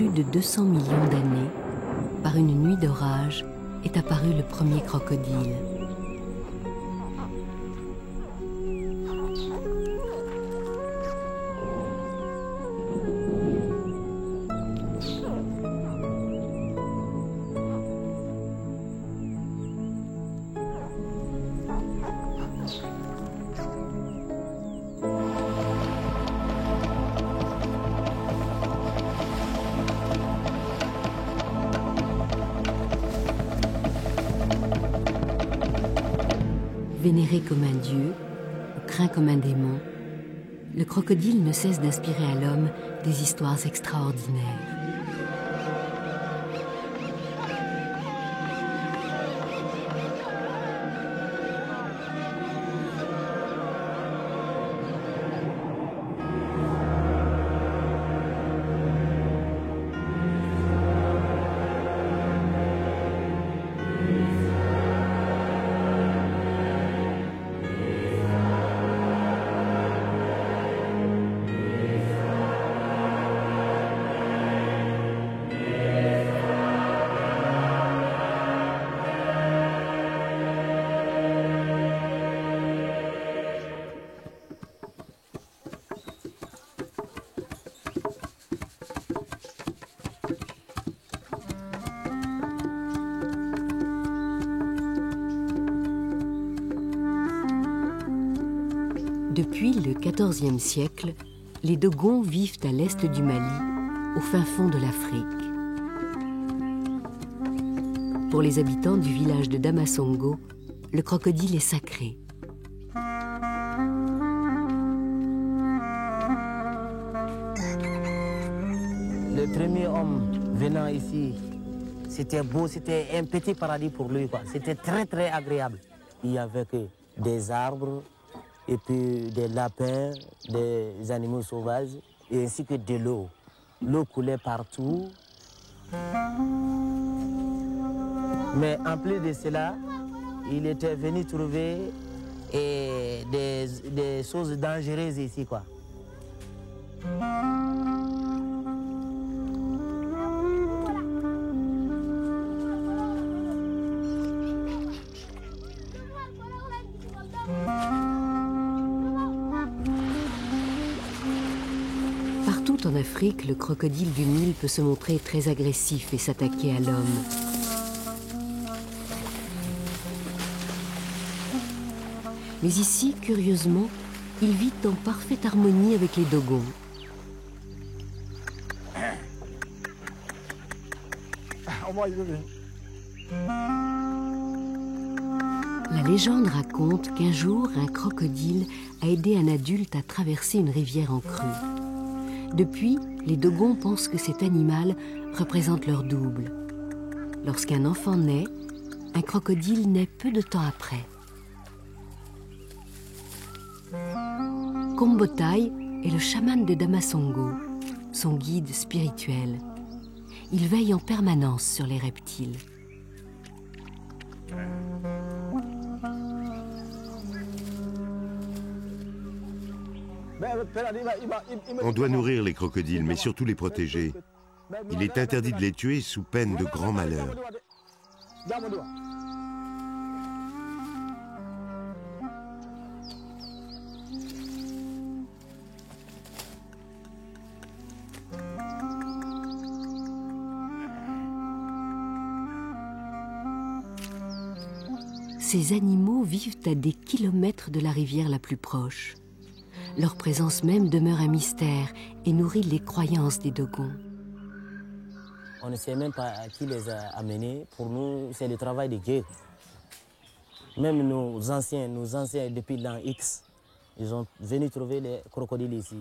plus de 200 millions d'années, par une nuit d'orage, est apparu le premier crocodile. Vénéré comme un dieu, ou craint comme un démon, le crocodile ne cesse d'inspirer à l'homme des histoires extraordinaires. Depuis le XIVe siècle, les Dogons vivent à l'est du Mali, au fin fond de l'Afrique. Pour les habitants du village de Damasongo, le crocodile est sacré. Le premier homme venant ici, c'était beau, c'était un petit paradis pour lui, quoi. C'était très très agréable. Il y avait que des arbres, et puis des lapins, des animaux sauvages, et ainsi que de l'eau. L'eau coulait partout. Mais en plus de cela, il était venu trouver des choses dangereuses ici, quoi. Partout en Afrique, le crocodile du Nil peut se montrer très agressif et s'attaquer à l'homme. Mais ici, curieusement, il vit en parfaite harmonie avec les Dogons. La légende raconte qu'un jour, un crocodile a aidé un adulte à traverser une rivière en crue. Depuis, les Dogons pensent que cet animal représente leur double. Lorsqu'un enfant naît, un crocodile naît peu de temps après. Kombotai est le chaman de Damasongo, son guide spirituel. Il veille en permanence sur les reptiles. On doit nourrir les crocodiles, mais surtout les protéger. Il est interdit de les tuer sous peine de grands malheurs. Ces animaux vivent à des kilomètres de la rivière la plus proche. Leur présence même demeure un mystère et nourrit les croyances des Dogons. On ne sait même pas qui les a amenés. Pour nous, c'est le travail de Dieu. Même nos anciens depuis l'an X, ils ont venu trouver les crocodiles ici.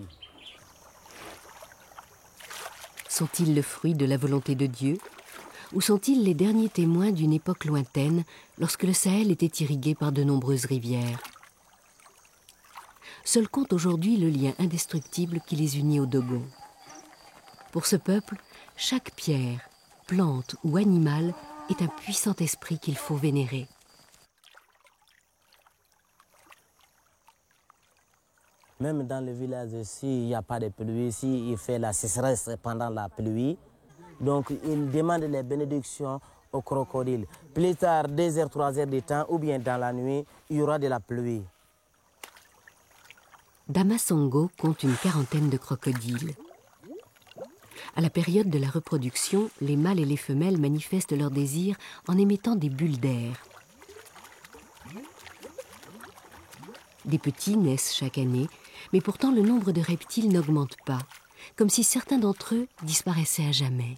Sont-ils le fruit de la volonté de Dieu? Ou sont-ils les derniers témoins d'une époque lointaine, lorsque le Sahel était irrigué par de nombreuses rivières? Seul compte aujourd'hui le lien indestructible qui les unit aux Dogons. Pour ce peuple, chaque pierre, plante ou animal est un puissant esprit qu'il faut vénérer. Même dans le village, s'il n'y a pas de pluie, s'il fait la sécheresse pendant la pluie, Donc il demande les bénédictions aux crocodiles. Plus tard, 2 heures, 3 heures de temps, ou bien dans la nuit, il y aura de la pluie. Damasongo compte une quarantaine de crocodiles. À la période de la reproduction, les mâles et les femelles manifestent leur désir en émettant des bulles d'air. Des petits naissent chaque année, mais pourtant le nombre de reptiles n'augmente pas, comme si certains d'entre eux disparaissaient à jamais.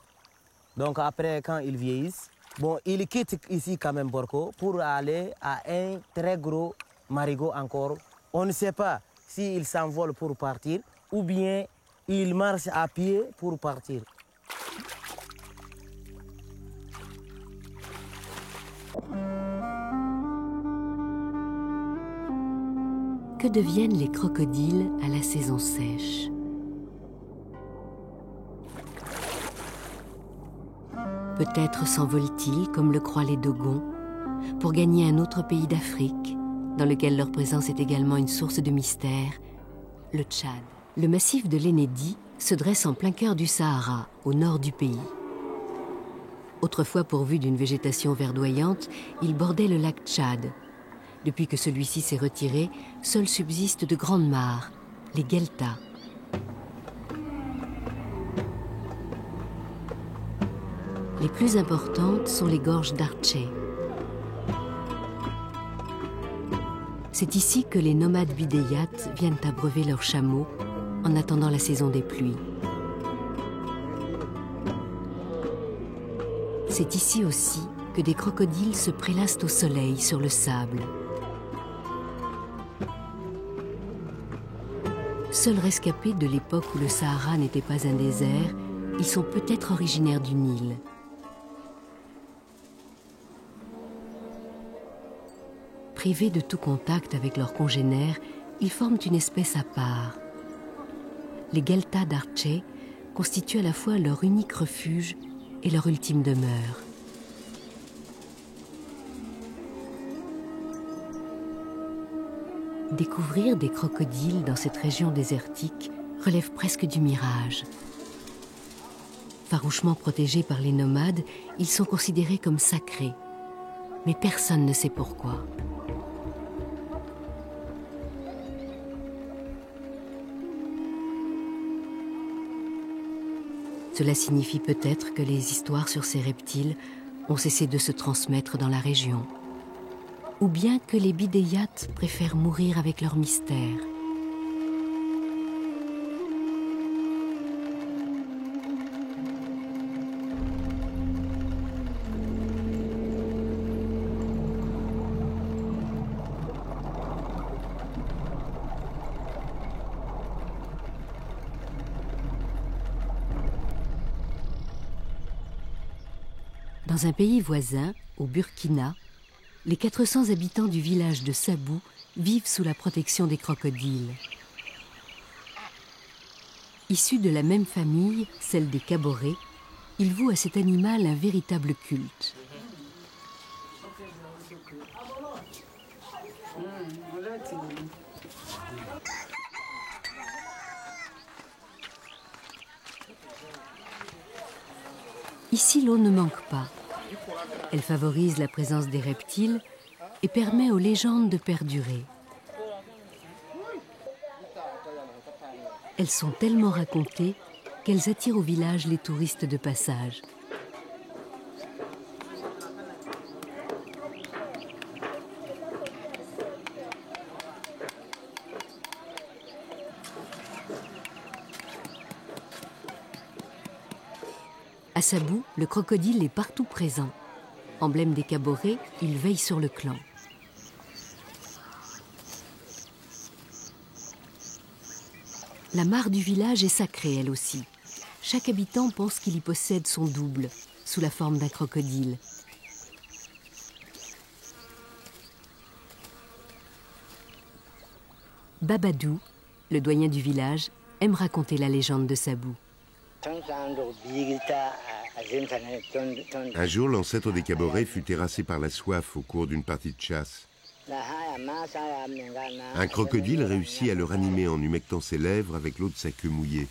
Donc après, quand ils vieillissent, bon, ils quittent ici quand même Borco pour aller à un très gros marigot encore. On ne sait pas s'ils s'envolent pour partir ou bien ils marchent à pied pour partir. Que deviennent les crocodiles à la saison sèche? Peut-être s'envolent-ils, comme le croient les Dogons, pour gagner un autre pays d'Afrique, dans lequel leur présence est également une source de mystère, le Tchad. Le massif de l'Enedi se dresse en plein cœur du Sahara, au nord du pays. Autrefois pourvu d'une végétation verdoyante, il bordait le lac Tchad. Depuis que celui-ci s'est retiré, seules subsistent de grandes mares, les gueltas. Les plus importantes sont les gorges d'Arché. C'est ici que les nomades bidéyates viennent abreuver leurs chameaux en attendant la saison des pluies. C'est ici aussi que des crocodiles se prélassent au soleil sur le sable. Seuls rescapés de l'époque où le Sahara n'était pas un désert, ils sont peut-être originaires du Nil. Privés de tout contact avec leurs congénères, ils forment une espèce à part. Les gueltas d'Arché constituent à la fois leur unique refuge et leur ultime demeure. Découvrir des crocodiles dans cette région désertique relève presque du mirage. Farouchement protégés par les nomades, ils sont considérés comme sacrés. Mais personne ne sait pourquoi. Cela signifie peut-être que les histoires sur ces reptiles ont cessé de se transmettre dans la région. Ou bien que les bidéyates préfèrent mourir avec leur mystère. Dans un pays voisin, au Burkina, les 400 habitants du village de Sabou vivent sous la protection des crocodiles. Issus de la même famille, celle des Kaboré, ils vouent à cet animal un véritable culte. Ici, l'eau ne manque pas. Elle favorise la présence des reptiles et permet aux légendes de perdurer. Elles sont tellement racontées qu'elles attirent au village les touristes de passage. À Sabou, le crocodile est partout présent. Emblème des Kaboré, il veille sur le clan. La mare du village est sacrée, elle aussi. Chaque habitant pense qu'il y possède son double, sous la forme d'un crocodile. Babadou, le doyen du village, aime raconter la légende de Sabou. Un jour, l'ancêtre des Kaboré fut terrassé par la soif au cours d'une partie de chasse. Un crocodile réussit à le ranimer en humectant ses lèvres avec l'eau de sa queue mouillée.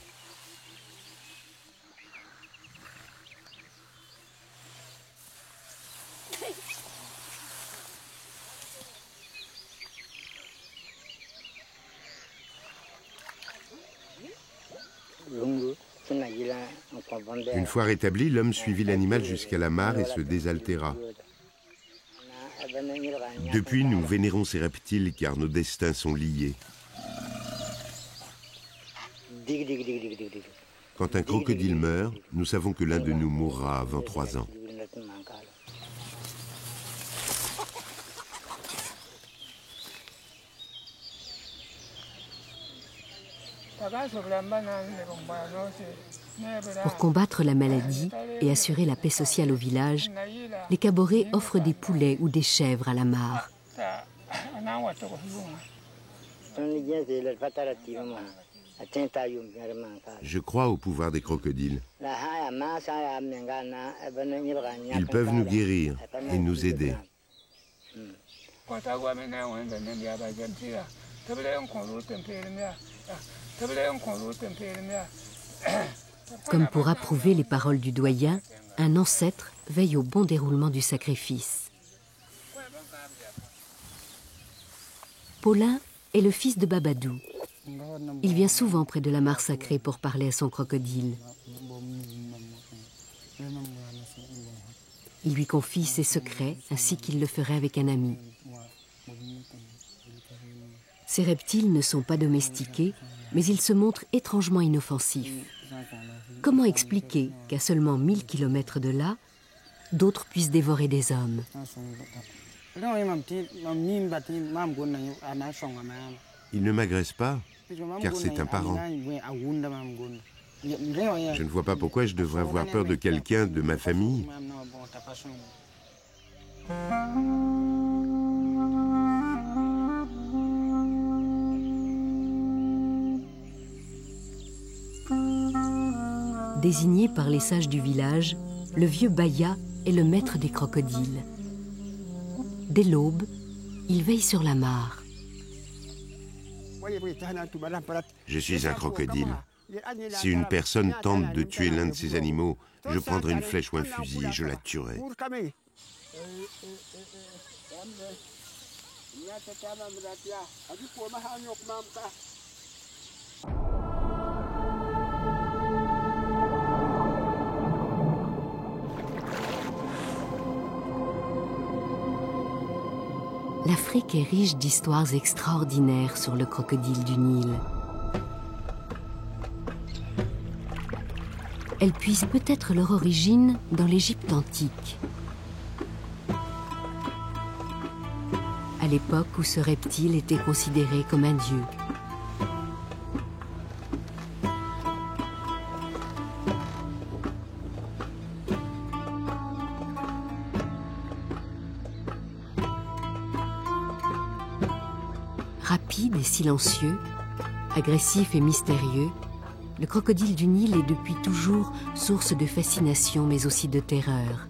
Une fois rétabli, l'homme suivit l'animal jusqu'à la mare et se désaltéra. Depuis, nous vénérons ces reptiles car nos destins sont liés. Quand un crocodile meurt, nous savons que l'un de nous mourra avant 3 ans. Pour combattre la maladie et assurer la paix sociale au village, les Caborés offrent des poulets ou des chèvres à la mare. Je crois au pouvoir des crocodiles. Ils peuvent nous guérir et nous aider. Comme pour approuver les paroles du doyen, un ancêtre veille au bon déroulement du sacrifice. Paulin est le fils de Babadou. Il vient souvent près de la mare sacrée pour parler à son crocodile. Il lui confie ses secrets ainsi qu'il le ferait avec un ami. Ces reptiles ne sont pas domestiqués, mais ils se montrent étrangement inoffensifs. Comment expliquer qu'à seulement 1000 km de là, d'autres puissent dévorer des hommes? Il ne m'agresse pas, car c'est un parent. Je ne vois pas pourquoi je devrais avoir peur de quelqu'un de ma famille. Désigné par les sages du village, le vieux Baya est le maître des crocodiles. Dès l'aube, il veille sur la mare. Je suis un crocodile. Si une personne tente de tuer l'un de ces animaux, je prendrai une flèche ou un fusil et je la tuerai. L'Afrique est riche d'histoires extraordinaires sur le crocodile du Nil. Elles puisent peut-être leur origine dans l'Égypte antique. À l'époque où ce reptile était considéré comme un dieu. Rapide et silencieux, agressif et mystérieux, le crocodile du Nil est depuis toujours source de fascination mais aussi de terreur.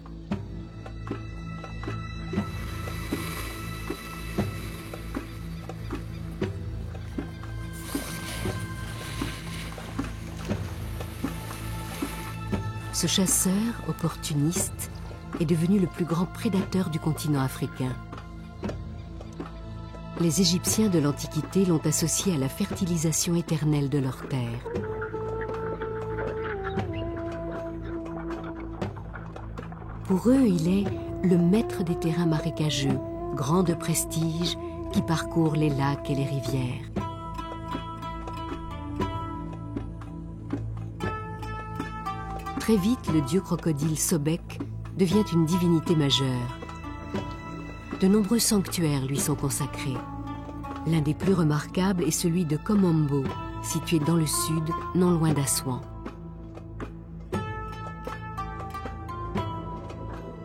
Ce chasseur opportuniste est devenu le plus grand prédateur du continent africain. Les Égyptiens de l'Antiquité l'ont associé à la fertilisation éternelle de leurs terres. Pour eux, il est le maître des terrains marécageux, grand de prestige, qui parcourt les lacs et les rivières. Très vite, le dieu crocodile Sobek devient une divinité majeure. De nombreux sanctuaires lui sont consacrés. L'un des plus remarquables est celui de Komombo, situé dans le sud, non loin d'Assouan.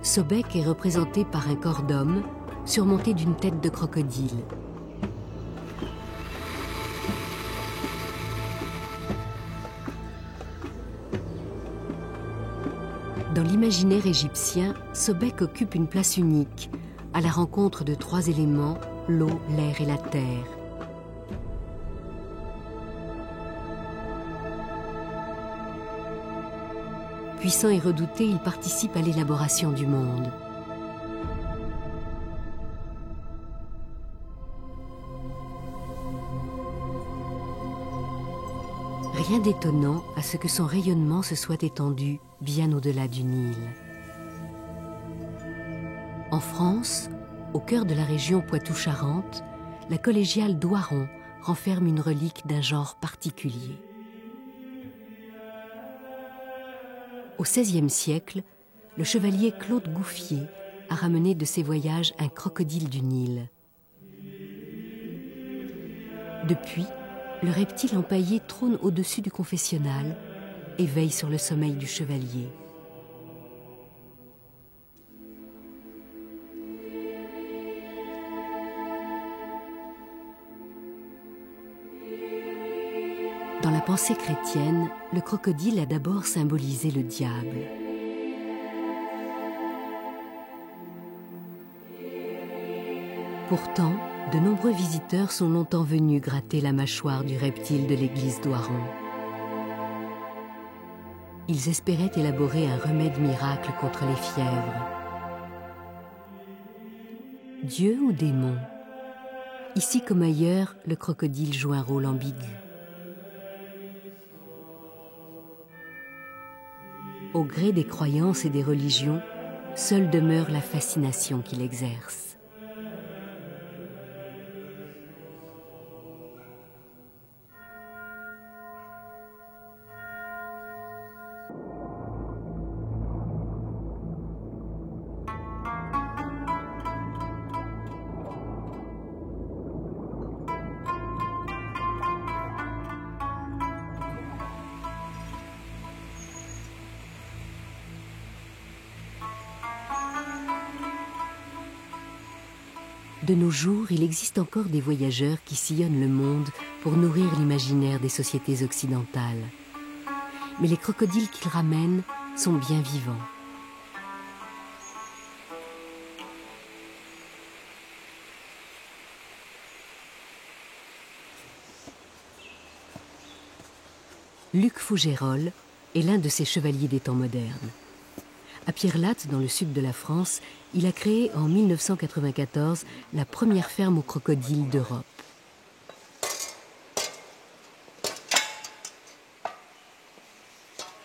Sobek est représenté par un corps d'homme surmonté d'une tête de crocodile. Dans l'imaginaire égyptien, Sobek occupe une place unique, à la rencontre de 3 éléments, l'eau, l'air et la terre. Puissant et redouté, il participe à l'élaboration du monde. Rien d'étonnant à ce que son rayonnement se soit étendu bien au-delà du Nil. En France, au cœur de la région Poitou-Charentes, la collégiale d'Oiron renferme une relique d'un genre particulier. Au XVIe siècle, le chevalier Claude Gouffier a ramené de ses voyages un crocodile du Nil. Depuis, le reptile empaillé trône au-dessus du confessionnal et veille sur le sommeil du chevalier. Dans la pensée chrétienne, le crocodile a d'abord symbolisé le diable. Pourtant, de nombreux visiteurs sont longtemps venus gratter la mâchoire du reptile de l'église d'Oiron. Ils espéraient élaborer un remède miracle contre les fièvres. Dieu ou démon? Ici comme ailleurs, le crocodile joue un rôle ambigu. Au gré des croyances et des religions, seule demeure la fascination qu'il exerce. De nos jours, il existe encore des voyageurs qui sillonnent le monde pour nourrir l'imaginaire des sociétés occidentales. Mais les crocodiles qu'ils ramènent sont bien vivants. Luc Fougerolles est l'un de ces chevaliers des temps modernes. À Pierrelatte, dans le sud de la France, il a créé en 1994 la première ferme aux crocodiles d'Europe.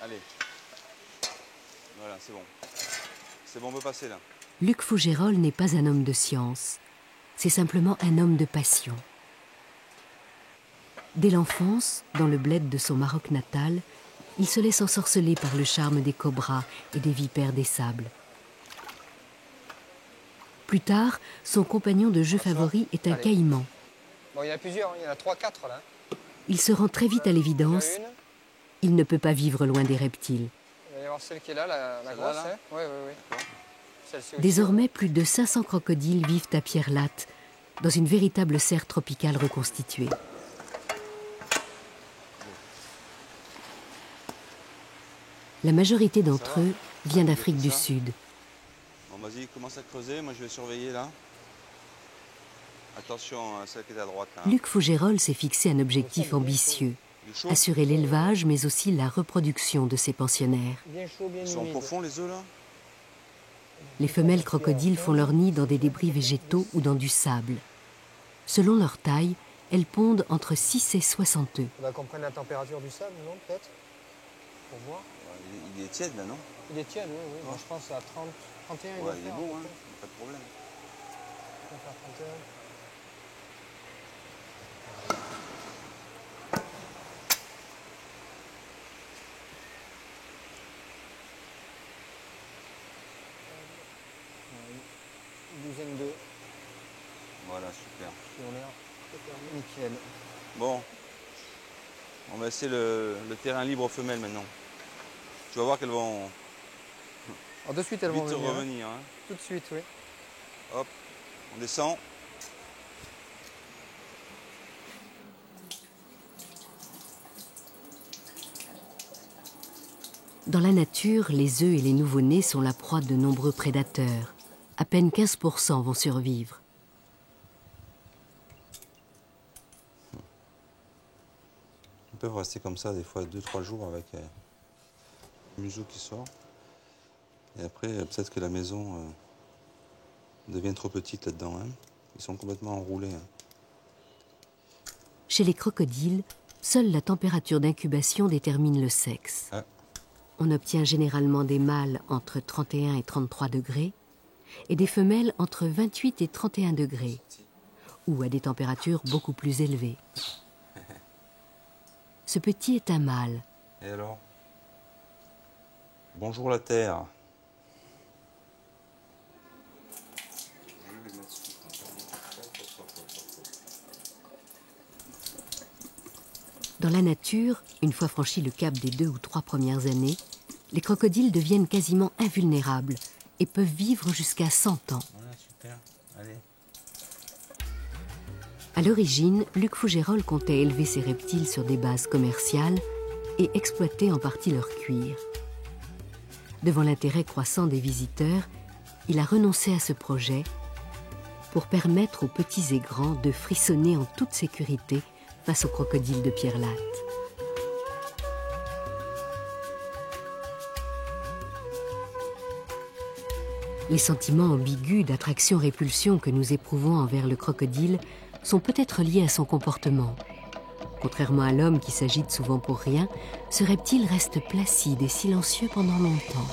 Allez, voilà, c'est bon. C'est bon, on peut passer là. Luc Fougerolles n'est pas un homme de science, c'est simplement un homme de passion. Dès l'enfance, dans le bled de son Maroc natal, il se laisse ensorceler par le charme des cobras et des vipères des sables. Plus tard, son compagnon de jeu favori est un caïman. Bon, il y en a plusieurs, il y en a 3-4 là. Il se rend très vite à l'évidence, il ne peut pas vivre loin des reptiles. Il va y avoir celle qui est là, la grosse. Hein. Oui, oui, oui. Désormais, plus de 500 crocodiles vivent à Pierrelatte, dans une véritable serre tropicale reconstituée. La majorité d'entre eux vient d'Afrique du Sud. Bon, vas-y, commence à creuser, moi je vais surveiller là. Attention à celle qui est à droite là. Luc Fougerolles s'est fixé un objectif ambitieux, assurer l'élevage mais aussi la reproduction de ses pensionnaires. Ils sont profonds les œufs là? Les femelles crocodiles font leur nid dans des débris végétaux ou dans du sable. Selon leur taille, elles pondent entre 6 et 60 œufs. Il faudra qu'on prenne la température du sable, non, peut-être? Pour voir. Il est tiède là, non? Il est tiède, oui, oui. Moi, je pense à 30, 31. Ouais, il est bon, hein, pas de problème. On va faire 31. Une douzaine d'œufs. Voilà, super. Qui ont l'air nickel. Bon, on va laisser le terrain libre aux femelles maintenant. Tu vas voir qu'elles vont Alors de suite, elles vont vite venir. revenir. Hein. Tout de suite, oui. Hop, on descend. Dans la nature, les œufs et les nouveau-nés sont la proie de nombreux prédateurs. À peine 15% vont survivre. Ils peuvent rester comme ça des fois 2-3 jours avec le museau qui sort. Et après, peut-être que la maison devient trop petite là-dedans. Hein. Ils sont complètement enroulés. Hein. Chez les crocodiles, seule la température d'incubation détermine le sexe. On obtient généralement des mâles entre 31 et 33 degrés et des femelles entre 28 et 31 degrés, ou à des températures beaucoup plus élevées. Ce petit est un mâle. Et alors? Bonjour la Terre. Dans la nature, une fois franchi le cap des 2 ou 3 premières années, les crocodiles deviennent quasiment invulnérables et peuvent vivre jusqu'à 100 ans. Voilà, super. Allez. À l'origine, Luc Fougerolles comptait élever ces reptiles sur des bases commerciales et exploiter en partie leur cuir. Devant l'intérêt croissant des visiteurs, il a renoncé à ce projet pour permettre aux petits et grands de frissonner en toute sécurité face aux crocodiles de Pierre Latte. Les sentiments ambigus d'attraction-répulsion que nous éprouvons envers le crocodile sont peut-être liés à son comportement. Contrairement à l'homme qui s'agite souvent pour rien, ce reptile reste placide et silencieux pendant longtemps.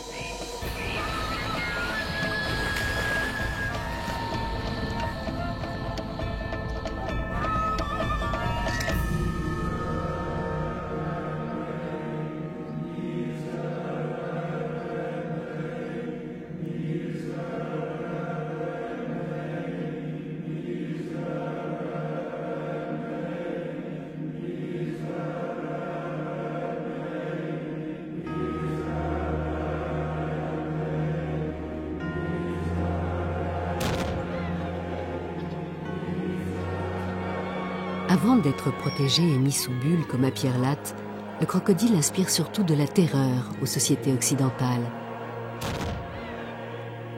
Avant d'être protégé et mis sous bulle comme à Pierre Latte, le crocodile inspire surtout de la terreur aux sociétés occidentales.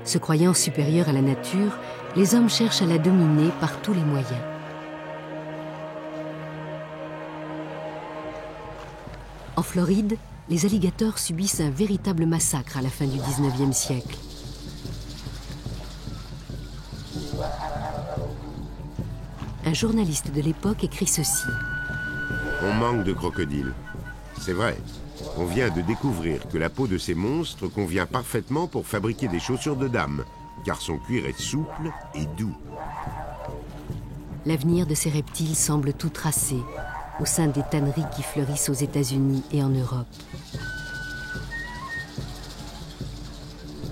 Se croyant supérieur à la nature, les hommes cherchent à la dominer par tous les moyens. En Floride, les alligators subissent un véritable massacre à la fin du 19e siècle. Un journaliste de l'époque écrit ceci. On manque de crocodiles. C'est vrai. On vient de découvrir que la peau de ces monstres convient parfaitement pour fabriquer des chaussures de dames, car son cuir est souple et doux. L'avenir de ces reptiles semble tout tracé au sein des tanneries qui fleurissent aux États-Unis et en Europe.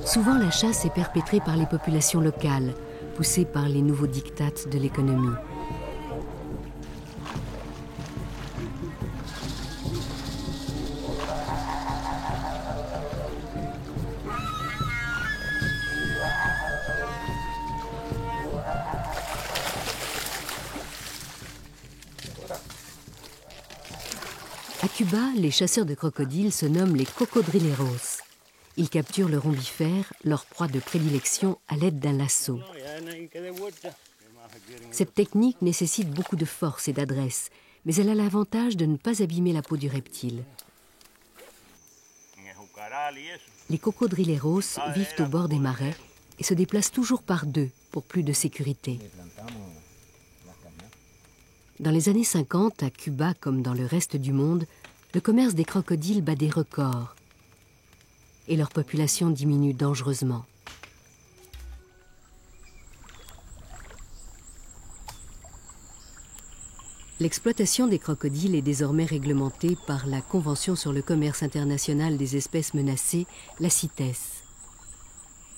Souvent, la chasse est perpétrée par les populations locales, poussées par les nouveaux diktats de l'économie. À Cuba, les chasseurs de crocodiles se nomment les cocodrileros. Ils capturent le rombifère, leur proie de prédilection, à l'aide d'un lasso. Cette technique nécessite beaucoup de force et d'adresse, mais elle a l'avantage de ne pas abîmer la peau du reptile. Les cocodrileros vivent au bord des marais et se déplacent toujours par deux pour plus de sécurité. Dans les années 50, à Cuba comme dans le reste du monde, le commerce des crocodiles bat des records et leur population diminue dangereusement. L'exploitation des crocodiles est désormais réglementée par la Convention sur le commerce international des espèces menacées, la CITES.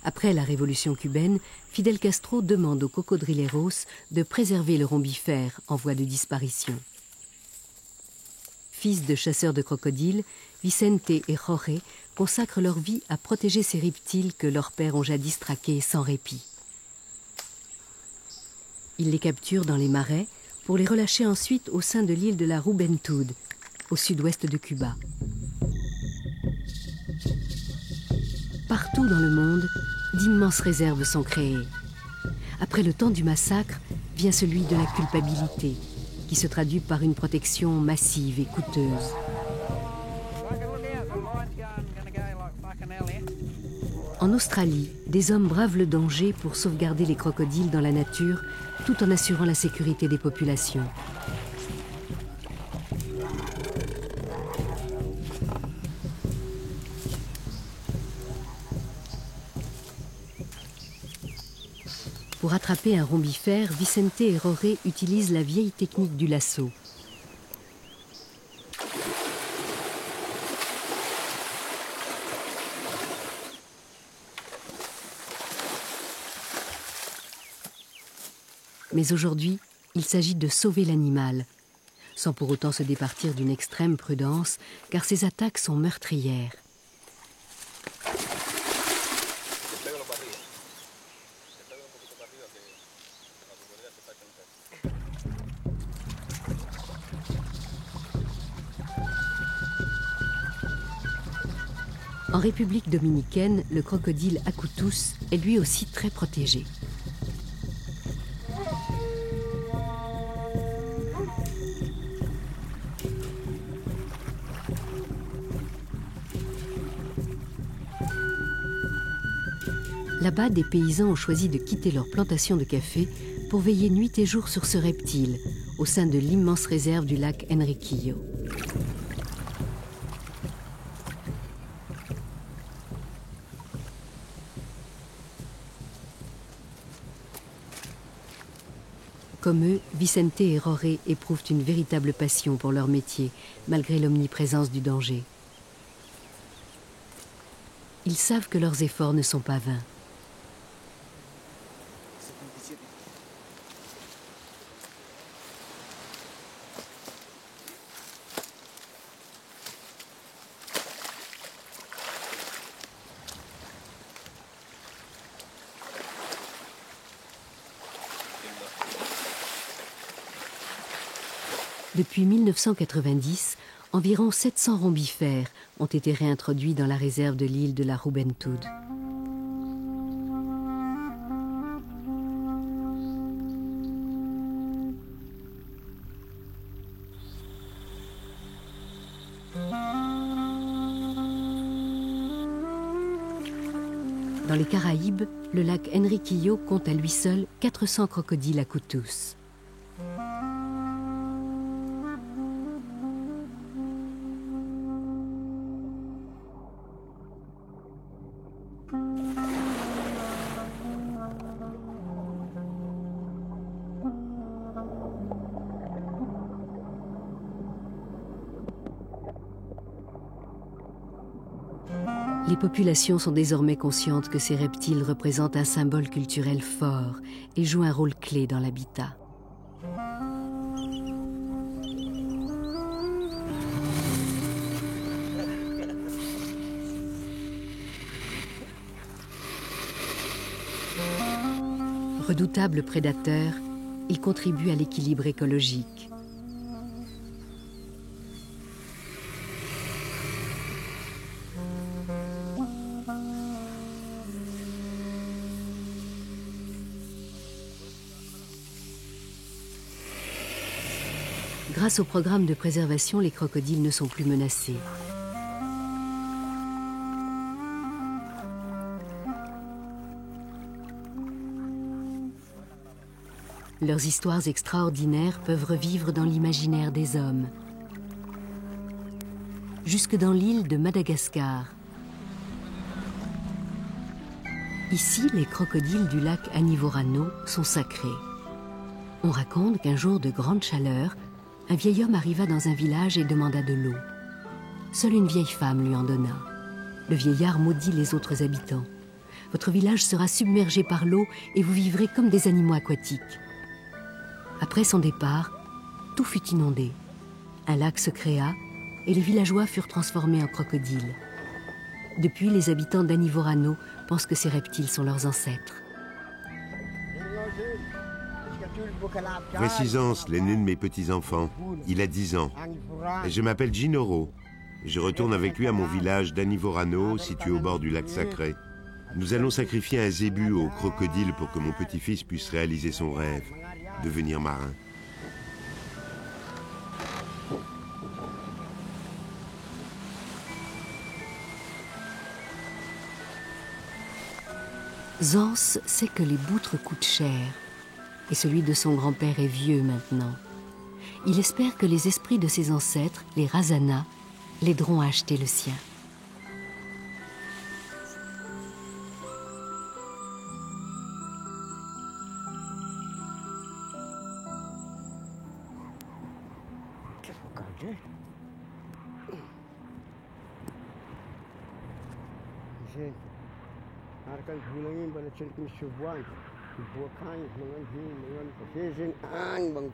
Après la révolution cubaine, Fidel Castro demande aux cocodrileros de préserver le rombifère en voie de disparition. Fils de chasseurs de crocodiles, Vicente et Jorge consacrent leur vie à protéger ces reptiles que leurs pères ont jadis traqués sans répit. Ils les capturent dans les marais pour les relâcher ensuite au sein de l'île de la Juventud, au sud-ouest de Cuba. Partout dans le monde, d'immenses réserves sont créées. Après le temps du massacre, vient celui de la culpabilité, qui se traduit par une protection massive et coûteuse. En Australie, des hommes bravent le danger pour sauvegarder les crocodiles dans la nature, tout en assurant la sécurité des populations. Pour attraper un rombifère, Vicente Errore utilise la vieille technique du lasso. Mais aujourd'hui, il s'agit de sauver l'animal, sans pour autant se départir d'une extrême prudence, car ces attaques sont meurtrières. En République dominicaine, le crocodile Akutus est lui aussi très protégé. Là-bas, des paysans ont choisi de quitter leur plantation de café pour veiller nuit et jour sur ce reptile, au sein de l'immense réserve du lac Enriquillo. Comme eux, Vicente Errore éprouvent une véritable passion pour leur métier, malgré l'omniprésence du danger. Ils savent que leurs efforts ne sont pas vains. Depuis 1990, environ 700 rombifères ont été réintroduits dans la réserve de l'île de la Juventud. Dans les Caraïbes, le lac Enriquillo compte à lui seul 400 crocodiles Akutus. Les populations sont désormais conscientes que ces reptiles représentent un symbole culturel fort et jouent un rôle clé dans l'habitat. Redoutables prédateurs, ils contribuent à l'équilibre écologique. Grâce au programme de préservation, les crocodiles ne sont plus menacés. Leurs histoires extraordinaires peuvent revivre dans l'imaginaire des hommes. Jusque dans l'île de Madagascar. Ici, les crocodiles du lac Anivorano sont sacrés. On raconte qu'un jour de grande chaleur, un vieil homme arriva dans un village et demanda de l'eau. Seule une vieille femme lui en donna. Le vieillard maudit les autres habitants. Votre village sera submergé par l'eau et vous vivrez comme des animaux aquatiques. Après son départ, tout fut inondé. Un lac se créa et les villageois furent transformés en crocodiles. Depuis, les habitants d'Anivorano pensent que ces reptiles sont leurs ancêtres. Précisance, l'aîné de mes petits-enfants. Il a 10 ans. Et je m'appelle Ginoro. Je retourne avec lui à mon village d'Anivorano, situé au bord du lac Sacré. Nous allons sacrifier un zébu au crocodile pour que mon petit-fils puisse réaliser son rêve, devenir marin. Zans sait que les boutres coûtent cher. Et celui de son grand-père est vieux maintenant. Il espère que les esprits de ses ancêtres, les Razana, l'aideront à acheter le sien.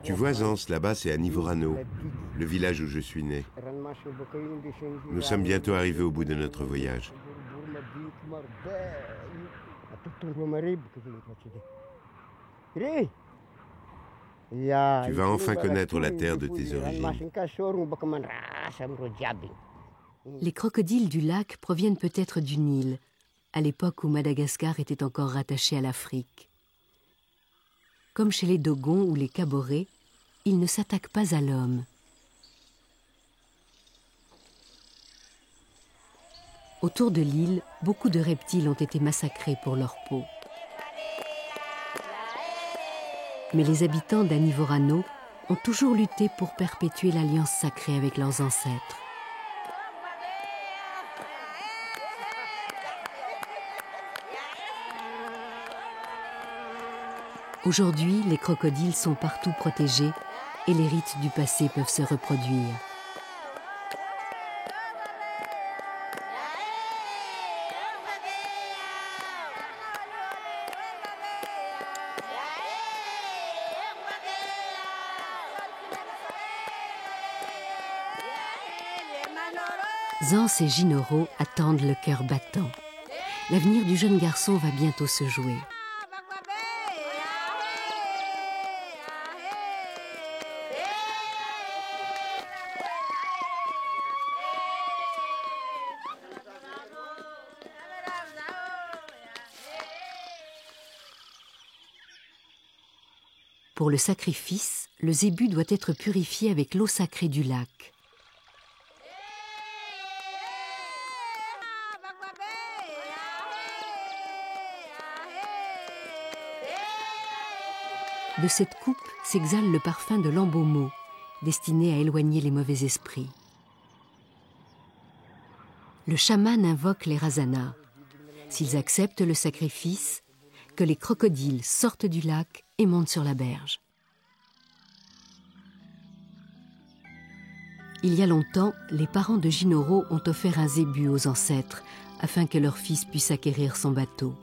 Tu vois, Ans, là-bas, c'est Anivorano, le village où je suis né. Nous sommes bientôt arrivés au bout de notre voyage. Tu vas enfin connaître la terre de tes origines. Les crocodiles du lac proviennent peut-être du Nil, à l'époque où Madagascar était encore rattaché à l'Afrique. Comme chez les Dogons ou les Caborés, ils ne s'attaquent pas à l'homme. Autour de l'île, beaucoup de reptiles ont été massacrés pour leur peau. Mais les habitants d'Anivorano ont toujours lutté pour perpétuer l'alliance sacrée avec leurs ancêtres. Aujourd'hui, les crocodiles sont partout protégés et les rites du passé peuvent se reproduire. Zans et Ginoro attendent le cœur battant. L'avenir du jeune garçon va bientôt se jouer. Pour le sacrifice, le zébu doit être purifié avec l'eau sacrée du lac. De cette coupe s'exhale le parfum de l'embomo, destiné à éloigner les mauvais esprits. Le chaman invoque les rasanas. S'ils acceptent le sacrifice, que les crocodiles sortent du lac et montent sur la berge. Il y a longtemps, les parents de Ginoro ont offert un zébu aux ancêtres afin que leur fils puisse acquérir son bateau.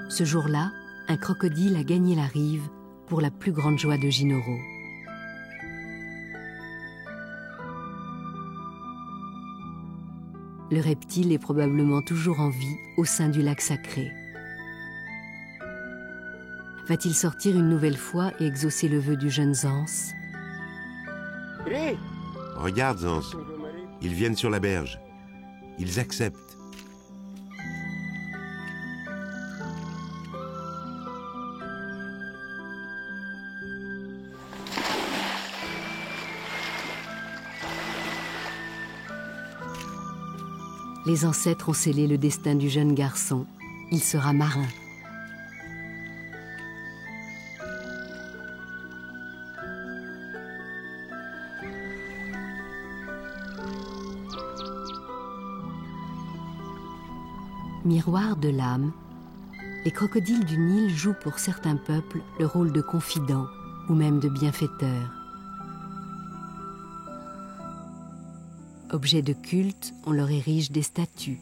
Ce jour-là, un crocodile a gagné la rive pour la plus grande joie de Ginoro. Le reptile est probablement toujours en vie au sein du lac sacré. Va-t-il sortir une nouvelle fois et exaucer le vœu du jeune Zans? Regarde, Zans, ils viennent sur la berge. Ils acceptent. Les ancêtres ont scellé le destin du jeune garçon. Il sera marin. Miroir de l'âme, les crocodiles du Nil jouent pour certains peuples le rôle de confidents ou même de bienfaiteurs. Objet de culte, on leur érige des statues.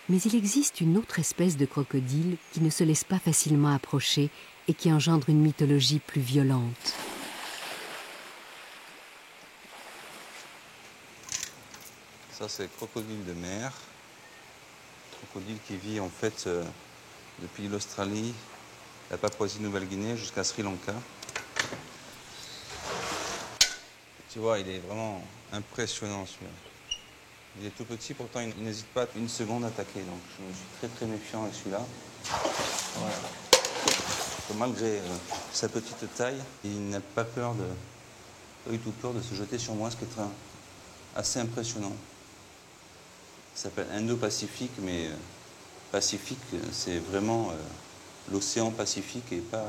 Mais il existe une autre espèce de crocodile qui ne se laisse pas facilement approcher et qui engendre une mythologie plus violente. Ça, c'est le crocodile de mer. Crocodile qui vit en fait depuis l'Australie, la Papouasie-Nouvelle-Guinée jusqu'à Sri Lanka. Tu vois, il est vraiment impressionnant celui-là. Il est tout petit, pourtant il n'hésite pas une seconde à attaquer. Donc je suis très très méfiant avec celui-là. Voilà. Malgré sa petite taille, il n'a pas du tout peur de se jeter sur moi, ce qui est assez impressionnant. Ça s'appelle Indo-Pacifique, mais Pacifique, c'est vraiment l'océan Pacifique et pas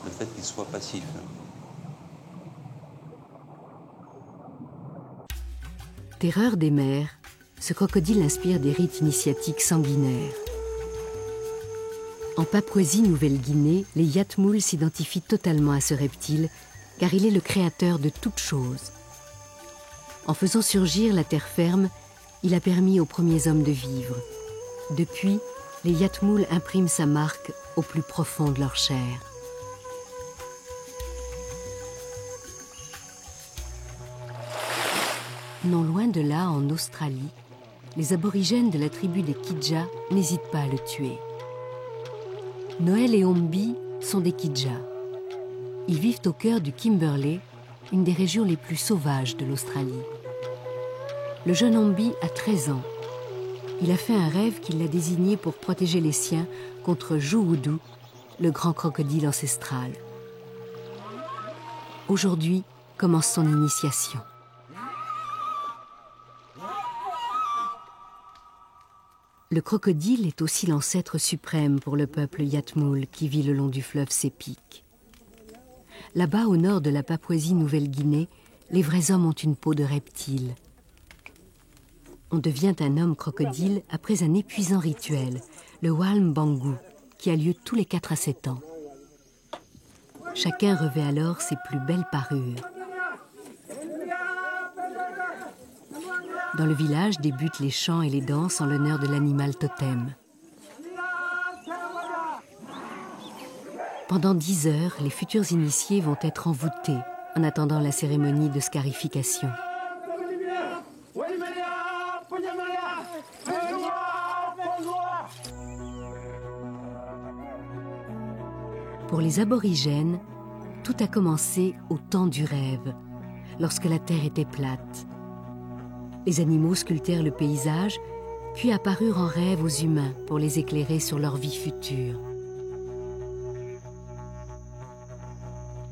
le fait qu'il soit passif. Terreur des mers, ce crocodile inspire des rites initiatiques sanguinaires. En Papouasie-Nouvelle-Guinée, les Yatmoul s'identifient totalement à ce reptile, car il est le créateur de toutes choses. En faisant surgir la terre ferme, il a permis aux premiers hommes de vivre. Depuis, les Yatmoul impriment sa marque au plus profond de leur chair. Non loin de là, en Australie, les aborigènes de la tribu des Kidja n'hésitent pas à le tuer. Noël et Ombi sont des Kidja. Ils vivent au cœur du Kimberley, une des régions les plus sauvages de l'Australie. Le jeune Ombi a 13 ans. Il a fait un rêve qui l'a désigné pour protéger les siens contre Juwudu, le grand crocodile ancestral. Aujourd'hui commence son initiation. Le crocodile est aussi l'ancêtre suprême pour le peuple Yatmoul qui vit le long du fleuve Sepik. Là-bas, au nord de la Papouasie-Nouvelle-Guinée, les vrais hommes ont une peau de reptile. On devient un homme crocodile après un épuisant rituel, le Walmbangu, qui a lieu tous les 4 à 7 ans. Chacun revêt alors ses plus belles parures. Dans le village débutent les chants et les danses en l'honneur de l'animal totem. Pendant 10 heures, les futurs initiés vont être envoûtés en attendant la cérémonie de scarification. Pour les aborigènes, tout a commencé au temps du rêve, lorsque la terre était plate. Les animaux sculptèrent le paysage, puis apparurent en rêve aux humains pour les éclairer sur leur vie future.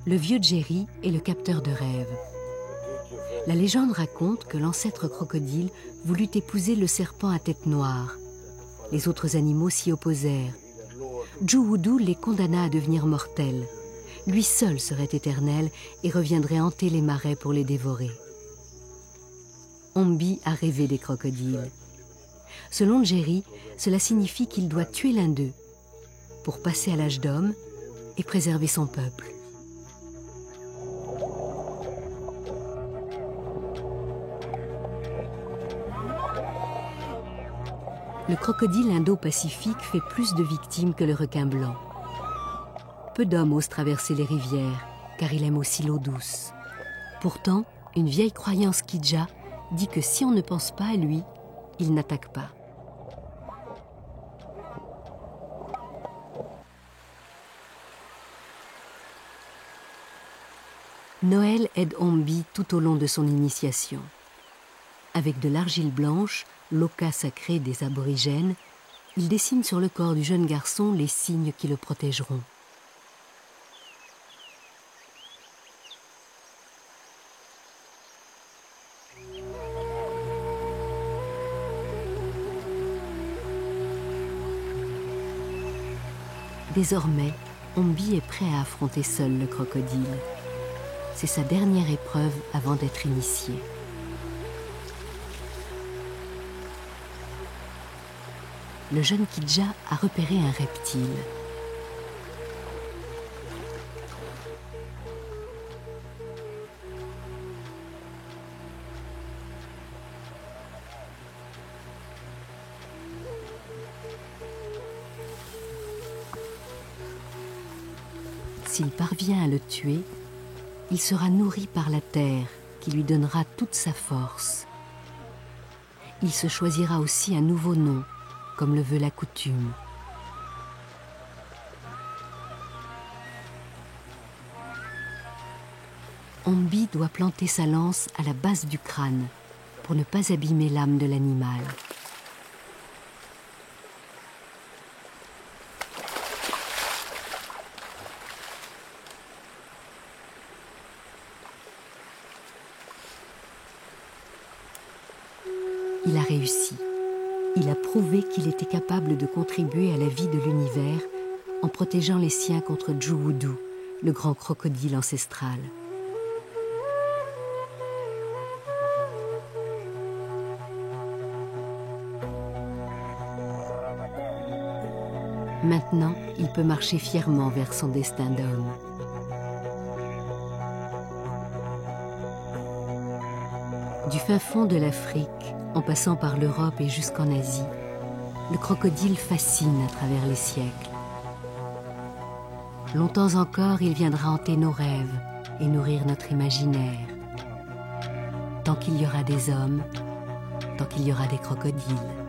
Le vieux Jerry est le capteur de rêves. La légende raconte que l'ancêtre crocodile voulut épouser le serpent à tête noire. Les autres animaux s'y opposèrent. Juwudu les condamna à devenir mortels. Lui seul serait éternel et reviendrait hanter les marais pour les dévorer. Ombi a rêvé des crocodiles. Selon Jerry, cela signifie qu'il doit tuer l'un d'eux pour passer à l'âge d'homme et préserver son peuple. Le crocodile indo-pacifique fait plus de victimes que le requin blanc. Peu d'hommes osent traverser les rivières, car il aime aussi l'eau douce. Pourtant, une vieille croyance Kidja dit que si on ne pense pas à lui, il n'attaque pas. Noël aide Ombi tout au long de son initiation. Avec de l'argile blanche, l'oka sacré des aborigènes, il dessine sur le corps du jeune garçon les signes qui le protégeront. Désormais, Ombi est prêt à affronter seul le crocodile. C'est sa dernière épreuve avant d'être initié. Le jeune Kidja a repéré un reptile. S'il parvient à le tuer, il sera nourri par la terre qui lui donnera toute sa force. Il se choisira aussi un nouveau nom, comme le veut la coutume. Ombi doit planter sa lance à la base du crâne pour ne pas abîmer l'âme de l'animal. Il a réussi. Il a prouvé qu'il était capable de contribuer à la vie de l'univers en protégeant les siens contre Juwudu, le grand crocodile ancestral. Maintenant, il peut marcher fièrement vers son destin d'homme. Du fin fond de l'Afrique, en passant par l'Europe et jusqu'en Asie, le crocodile fascine à travers les siècles. Longtemps encore, il viendra hanter nos rêves et nourrir notre imaginaire. Tant qu'il y aura des hommes, tant qu'il y aura des crocodiles.